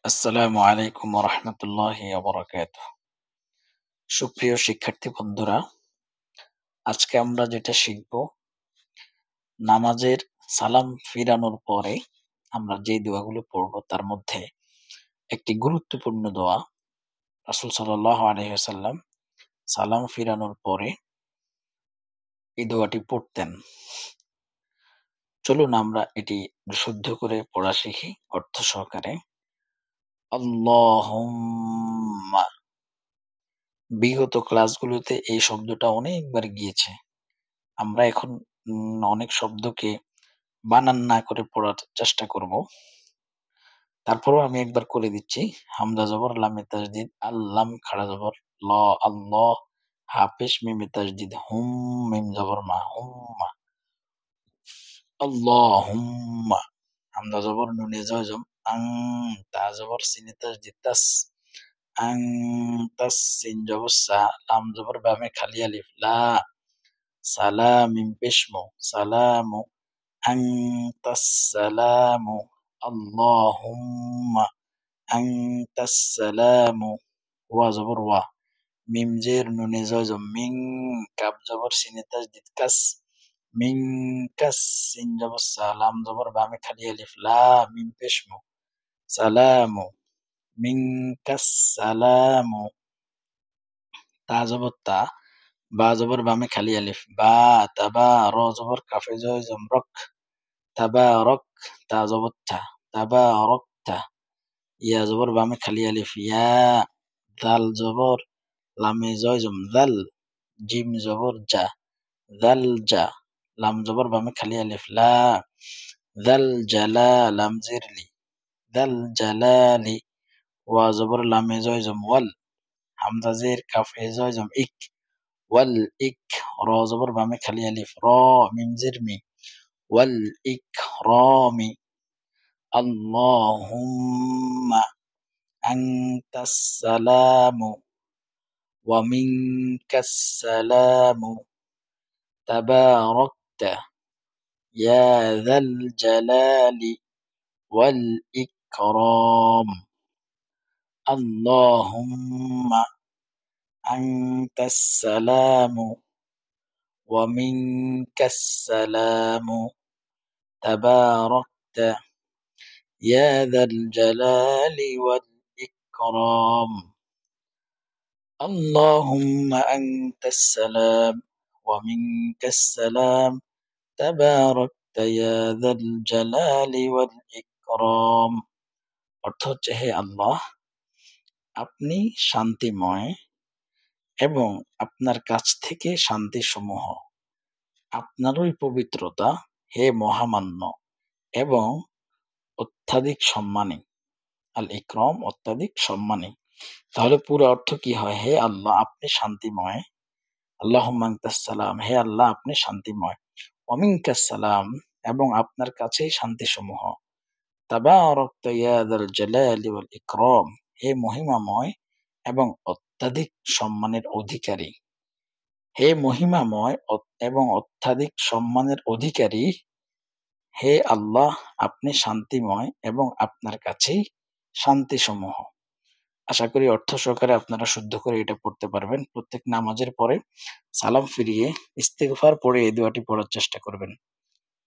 আসসালামু আলাইকুম রহমতুল্লাহি বারাকাতুহু। সুপ্রিয় শিক্ষার্থী বন্ধুরা, আজকে আমরা যেটা শিখব, নামাজের সালাম ফিরানোর পরে আমরা যে দোয়াগুলো পড়ব তার মধ্যে একটি গুরুত্বপূর্ণ দোয়া। রাসূল সাল্লাল্লাহু আলাইহি ওয়াসাল্লাম সালাম ফিরানোর পরে এই দোয়াটি পড়তেন। চলুন আমরা এটি শুদ্ধ করে পড়া শিখি অর্থ সহকারে। আল্লাহুম্মা। বিগত ক্লাসগুলোতে এই শব্দটা অনেকবার গিয়েছে। আমরা এখন অনেক শব্দকে বানান না করে পড়ার চেষ্টা করব। তারপরেও আমি একবার করে দিচ্ছি। হামজা জবর লামে তাজদিদ আল্লাম খাড়া জবর ল আল্লাহ হা পেশ মিমে তাজদিদ হুম মিম জবর মা হুম্মা আল্লাহুম্মা। হামজা জবর নুনে জজম আং তা জবর সিনে তাজদিদ তাস আং তাস সিন জবর সা লাম জবর বামে খালি আলিফ লা সালাম মিম পেশ মো সালামু আনতাস সালামু আল্লাহুম্মা আনতাস সালামু। ওয়া জবর ওয়া মিম জের নুনে জজম মিং কাব জবর সিনে তাজদিদ কাস মিং কাস সিন জবর সালাম জবর বামে খালি আলিফ লা মিম পেশমু সালামু মিং কাস সালামু। তা জবর তা বা জবর বামে খালি আলিফ বা তাবা র জবর কাফে জজম রক তাবারক তা জবর তা তাবারকতা। ইয়া জবর বামে খালি আলিফ ইয়া দাল জবর লামে জয়জম দাল জিম জবর জা দাল জা লাম জবর বামে খালি আলিফ লা দাল জালা লাম জিরলি দাল জালালি। ওয়া জবর লামে জয়জম ওয়াল হামজা জের কাফে জয়জম ইক ওয়াল ইক র জবর বামে খালি আলিফ র মিম জের মি ওয়াল ইক র মি। আল্লাহুম্মা আনতাস সালামু ওয়া মিনকাস সালামু তাবারাকতা ইয়া যাল জালালি ওয়াল ইকরাম। আল্লাহুম্মা আনতাস সালামু ওয়া মিনকাস সালামু তাবারাকতা ইয়া যাল জালালি ওয়াল ইকরাম। اللهم أنت السلام ومنك السلام تباركت يا ذا الجلال والإكرام। অর্থ হচ্ছে, হে আল্লাহ, আপনি শান্তিময় এবং আপনার কাছ থেকে শান্তি সমূহ, আপনারই পবিত্রতা, হে মহামান্য এবং অত্যাধিক সম্মানী। আল ইকরাম অত্যাধিক সম্মানী। তাহলে পুরো অর্থ কি হয়? হে আল্লাহ, আপনি শান্তিময়। আল্লাহুম্মা আনতাস সালাম, হে আল্লাহ আপনি শান্তিময়। ওয়া মিনকাস সালাম এবং আপনার কাছেই শান্তিসমূহ। তাবারাকতা ইয়া যাল জালালি ওয়াল ইকরাম, হে মহিমাময় এবং অত্যাধিক সম্মানের অধিকারী। হে মহিমাময় এবং অত্যাধিক সম্মানের অধিকারী, হে আল্লাহ আপনি শান্তিময় এবং আপনার কাছেই শান্তিসমূহ। আশা করি অর্থ সহকারে আপনারা শুদ্ধ করে এটা পড়তে পারবেন। প্রত্যেক নামাজের পরে সালাম ফিরিয়ে ইস্তিগফার পড়ে এই দোয়াটি পড়ার চেষ্টা করবেন।